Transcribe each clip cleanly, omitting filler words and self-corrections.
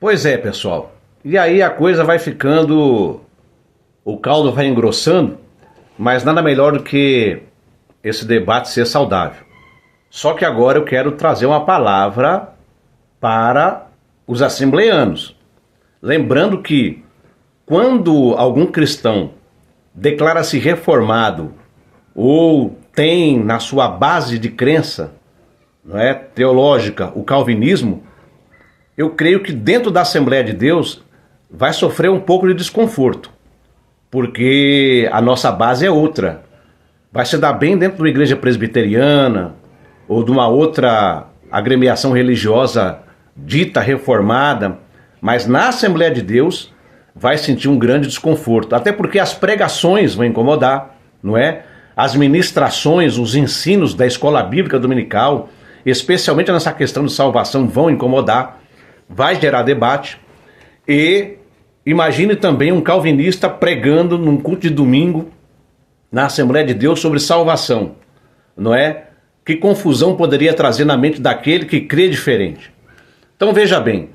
Pois é, pessoal. E aí a coisa vai ficando, o caldo vai engrossando, mas nada melhor do que esse debate ser saudável. Só que agora eu quero trazer uma palavra para os assembleanos. Lembrando que quando algum cristão declara-se reformado ou tem na sua base de crença, não é, teológica, o calvinismo, eu creio que dentro da Assembleia de Deus vai sofrer um pouco de desconforto, porque a nossa base é outra. Vai se dar bem dentro de uma igreja presbiteriana ou de uma outra agremiação religiosa dita reformada, mas na Assembleia de Deus vai sentir um grande desconforto, até porque as pregações vão incomodar, não é? As ministrações, os ensinos da escola bíblica dominical, especialmente nessa questão de salvação, vão incomodar, vai gerar debate. E imagine também um calvinista pregando num culto de domingo na Assembleia de Deus sobre salvação, não é? Que confusão poderia trazer na mente daquele que crê diferente. Então veja bem,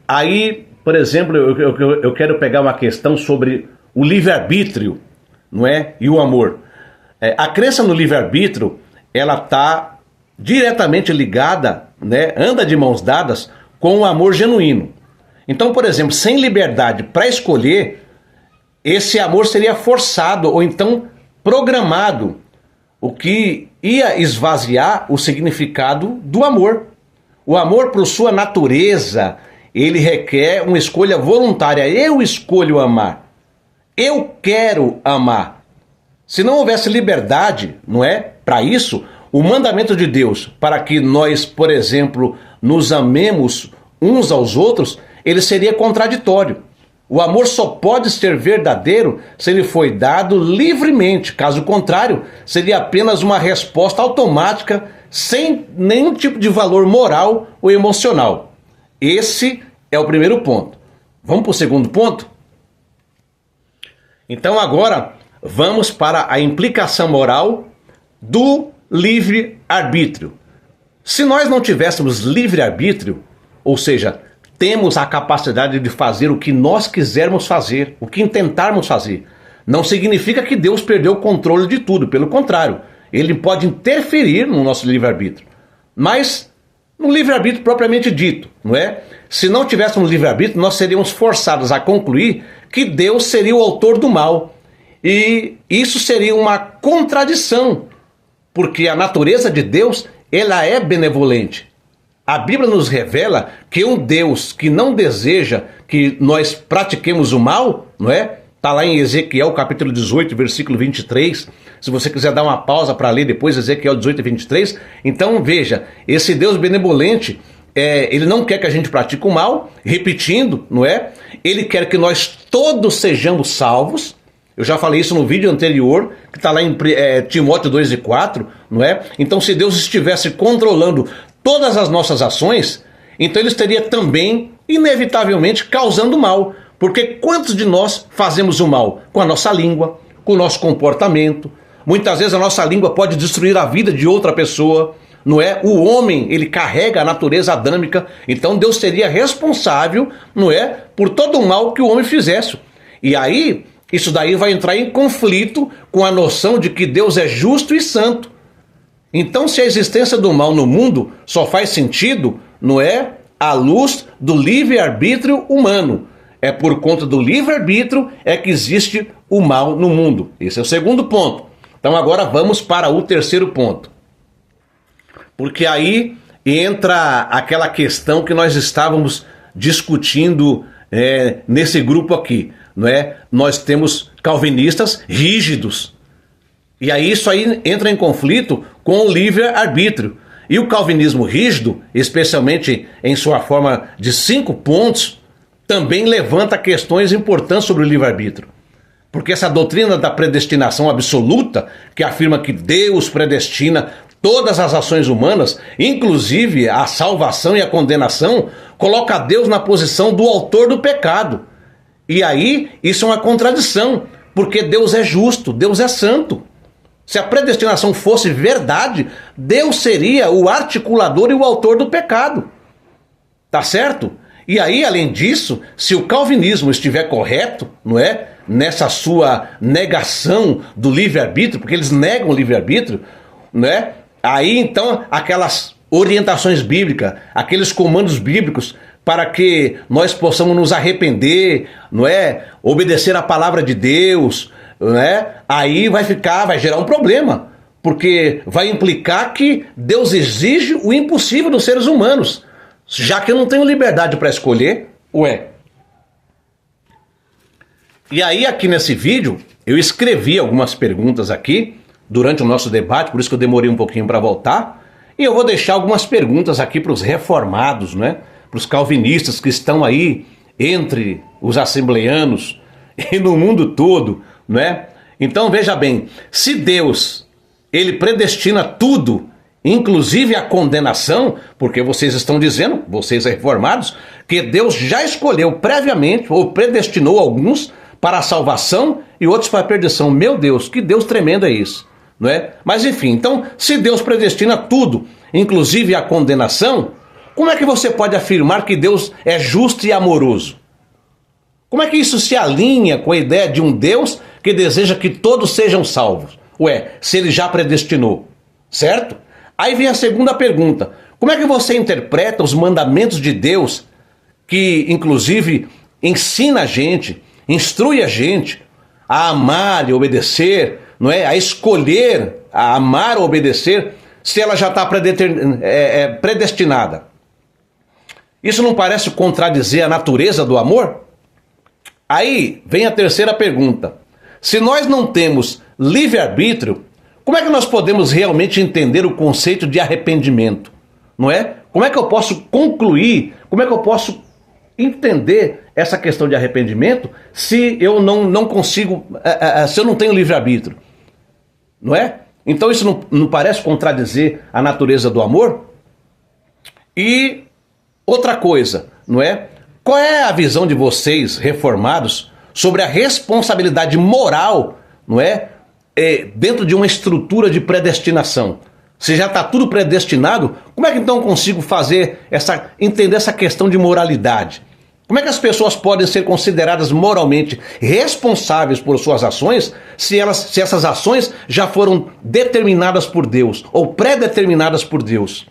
aí, por exemplo, eu quero pegar uma questão sobre o livre-arbítrio, não é? E o amor. A crença no livre-arbítrio, ela está diretamente ligada, né? Anda de mãos dadas com o amor genuíno. Então, por exemplo, sem liberdade para escolher, esse amor seria forçado ou então programado, o que ia esvaziar o significado do amor. O amor, por sua natureza, ele requer uma escolha voluntária. Eu escolho amar. Eu quero amar. Se não houvesse liberdade, não é? Para isso, o mandamento de Deus, para que nós, por exemplo, nos amemos uns aos outros, ele seria contraditório. O amor só pode ser verdadeiro se ele foi dado livremente. Caso contrário, seria apenas uma resposta automática, sem nenhum tipo de valor moral ou emocional. Esse é o primeiro ponto. Vamos para o segundo ponto? Então agora vamos para a implicação moral do livre-arbítrio. Se nós não tivéssemos livre-arbítrio, ou seja, temos a capacidade de fazer o que nós quisermos fazer, o que intentarmos fazer, não significa que Deus perdeu o controle de tudo, pelo contrário, ele pode interferir no nosso livre-arbítrio, mas no livre-arbítrio propriamente dito, não é? Se não tivéssemos livre-arbítrio, nós seríamos forçados a concluir que Deus seria o autor do mal, e isso seria uma contradição, porque a natureza de Deus, ela é benevolente. A Bíblia nos revela que um Deus que não deseja que nós pratiquemos o mal, não é? Está lá em Ezequiel capítulo 18, versículo 23. Se você quiser dar uma pausa para ler depois Ezequiel 18 e 23. Então veja, esse Deus benevolente, ele não quer que a gente pratique o mal, repetindo, não é? Ele quer que nós todos sejamos salvos. Eu já falei isso no vídeo anterior, que está lá em Timóteo 2 e 4, não é? Então se Deus estivesse controlando todas as nossas ações, então ele estaria também, inevitavelmente, causando mal. Porque quantos de nós fazemos o mal? Com a nossa língua, com o nosso comportamento. Muitas vezes a nossa língua pode destruir a vida de outra pessoa, não é? O homem, ele carrega a natureza adâmica, então Deus seria responsável, não é? Por todo o mal que o homem fizesse. E aí, isso daí vai entrar em conflito com a noção de que Deus é justo e santo. Então, se a existência do mal no mundo só faz sentido, não é? À luz do livre-arbítrio humano. É por conta do livre-arbítrio é que existe o mal no mundo. Esse é o segundo ponto. Então agora vamos para o terceiro ponto. Porque aí entra aquela questão que nós estávamos discutindo nesse grupo aqui, não é? Nós temos calvinistas rígidos. E aí isso aí entra em conflito com o livre-arbítrio. E o calvinismo rígido, especialmente em sua forma de 5 pontos, também levanta questões importantes sobre o livre-arbítrio. Porque essa doutrina da predestinação absoluta, que afirma que Deus predestina todas as ações humanas, inclusive a salvação e a condenação, coloca Deus na posição do autor do pecado. E aí, isso é uma contradição, porque Deus é justo, Deus é santo. Se a predestinação fosse verdade, Deus seria o articulador e o autor do pecado. Tá certo? E aí, além disso, se o calvinismo estiver correto, não é? Nessa sua negação do livre-arbítrio, porque eles negam o livre-arbítrio, não é? Aí então aquelas orientações bíblicas, aqueles comandos bíblicos para que nós possamos nos arrepender, não é? Obedecer a palavra de Deus, não é? Aí vai gerar um problema, porque vai implicar que Deus exige o impossível dos seres humanos, já que eu não tenho liberdade para escolher, ué. E aí aqui nesse vídeo eu escrevi algumas perguntas aqui durante o nosso debate, por isso que eu demorei um pouquinho para voltar, e eu vou deixar algumas perguntas aqui para os reformados, né? Para os calvinistas que estão aí entre os assembleanos e no mundo todo, né? Então veja bem, se Deus ele predestina tudo, inclusive a condenação, porque vocês estão dizendo, vocês reformados, que Deus já escolheu previamente ou predestinou alguns para a salvação e outros para a perdição. Meu Deus, que Deus tremendo é isso, não é? Mas enfim, então, se Deus predestina tudo, inclusive a condenação, como é que você pode afirmar que Deus é justo e amoroso? Como é que isso se alinha com a ideia de um Deus que deseja que todos sejam salvos? Ué, se ele já predestinou, certo? Aí vem a segunda pergunta. Como é que você interpreta os mandamentos de Deus, que inclusive ensina a gente, instrui a gente a amar e obedecer, não é? A escolher, a amar ou obedecer, se ela já está predestinada? Isso não parece contradizer a natureza do amor? Aí vem a terceira pergunta. Se nós não temos livre-arbítrio, como é que nós podemos realmente entender o conceito de arrependimento? Não é? Como é que eu posso concluir, como é que eu posso entender essa questão de arrependimento se eu não consigo, se eu não tenho livre-arbítrio? Não é? Então isso não parece contradizer a natureza do amor? E outra coisa, não é? Qual é a visão de vocês, reformados, sobre a responsabilidade moral, não é? Dentro de uma estrutura de predestinação? Se já está tudo predestinado, como é que então eu consigo entender essa questão de moralidade? Como é que as pessoas podem ser consideradas moralmente responsáveis por suas ações se essas ações já foram determinadas por Deus ou pré-determinadas por Deus?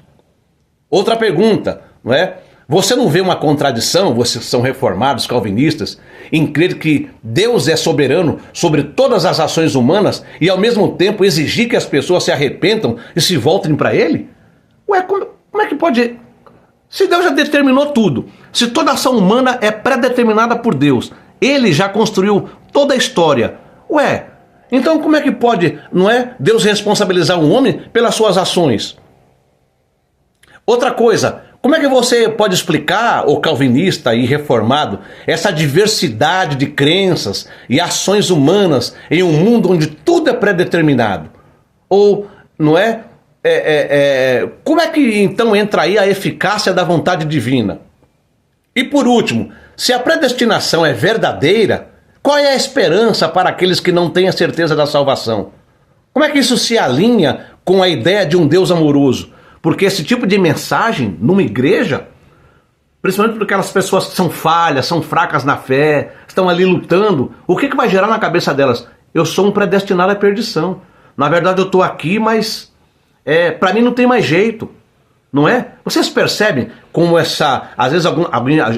Outra pergunta, não é? Você não vê uma contradição, vocês são reformados, calvinistas, em crer que Deus é soberano sobre todas as ações humanas e ao mesmo tempo exigir que as pessoas se arrependam e se voltem para Ele? Ué, como é que pode... Se Deus já determinou tudo, se toda ação humana é pré-determinada por Deus, Ele já construiu toda a história, ué, então como é que pode, não é, Deus responsabilizar um homem pelas suas ações? Outra coisa, como é que você pode explicar, ô calvinista e reformado, essa diversidade de crenças e ações humanas em um mundo onde tudo é pré-determinado? Ou, não é? Como é que então entra aí a eficácia da vontade divina? E por último, se a predestinação é verdadeira, qual é a esperança para aqueles que não têm a certeza da salvação? Como é que isso se alinha com a ideia de um Deus amoroso? Porque esse tipo de mensagem numa igreja, principalmente para aquelas pessoas que são falhas, são fracas na fé, estão ali lutando, o que vai gerar na cabeça delas? Eu sou um predestinado à perdição. Na verdade eu estou aqui, mas para mim não tem mais jeito, não é? Vocês percebem como às vezes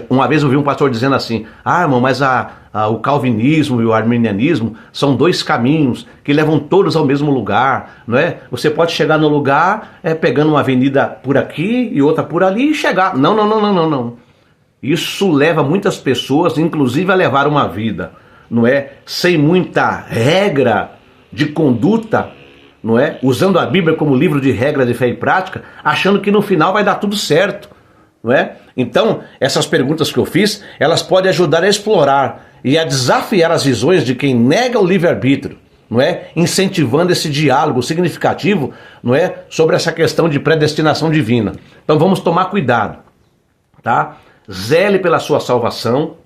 uma vez eu vi um pastor dizendo assim, irmão, mas o calvinismo e o arminianismo são dois caminhos que levam todos ao mesmo lugar, não é? Você pode chegar no lugar pegando uma avenida por aqui e outra por ali e chegar. Não. Isso leva muitas pessoas, inclusive, a levar uma vida, não é? Sem muita regra de conduta, não é? Usando a Bíblia como livro de regra de fé e prática, achando que no final vai dar tudo certo, não é? Então, essas perguntas que eu fiz, elas podem ajudar a explorar e a desafiar as visões de quem nega o livre-arbítrio, não é? Incentivando esse diálogo significativo, não é? Sobre essa questão de predestinação divina. Então vamos tomar cuidado, tá? Zele pela sua salvação,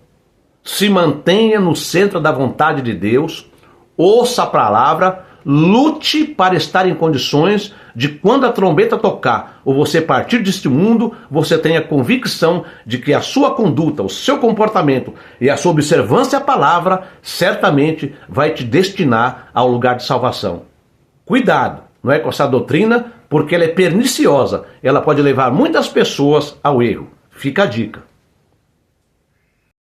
se mantenha no centro da vontade de Deus, ouça a palavra, lute para estar em condições de, quando a trombeta tocar ou você partir deste mundo, você tenha convicção de que a sua conduta, o seu comportamento e a sua observância à palavra certamente vai te destinar ao lugar de salvação. Cuidado, não é com essa doutrina, porque ela é perniciosa, ela pode levar muitas pessoas ao erro. Fica a dica.